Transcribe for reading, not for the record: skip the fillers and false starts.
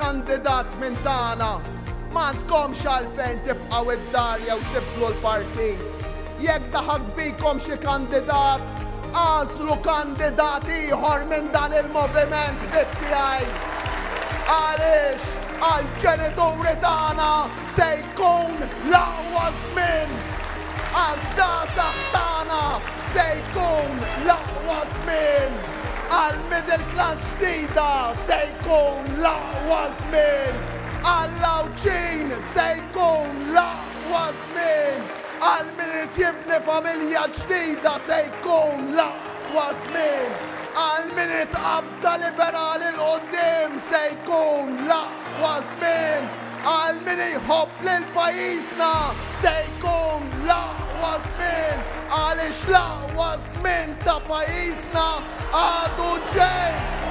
kandidat minn tagħna. M'għandkomx għalfejn tibqgħu id-darja u tibdlu l-partit. Jekk daħaq bikom xi kandidat, għażlu kandidat ieħor minn dan il-moviment BPI. Għaliex għall-ġenituri tagħna se jkun l-aqwa żmien. Għaż-żgħażagħ tagħna se jkun l-aqwa żmien. Għall-middle class ġdida se jkun l-aqwa żmien. Għall-lawċin se jkun l-aqwa żmien. Għal min irid jibni familja ġdida se jkun l-aqwa żmien. Għal min irid qabża liberali l-qoddim se jkun l-aqwa żmien. Għal min jħobb lil pajjiżna se jkun l-aqwa żmien. Għaliex l-aqwa żmien ta' pajjiżna għadu ġej.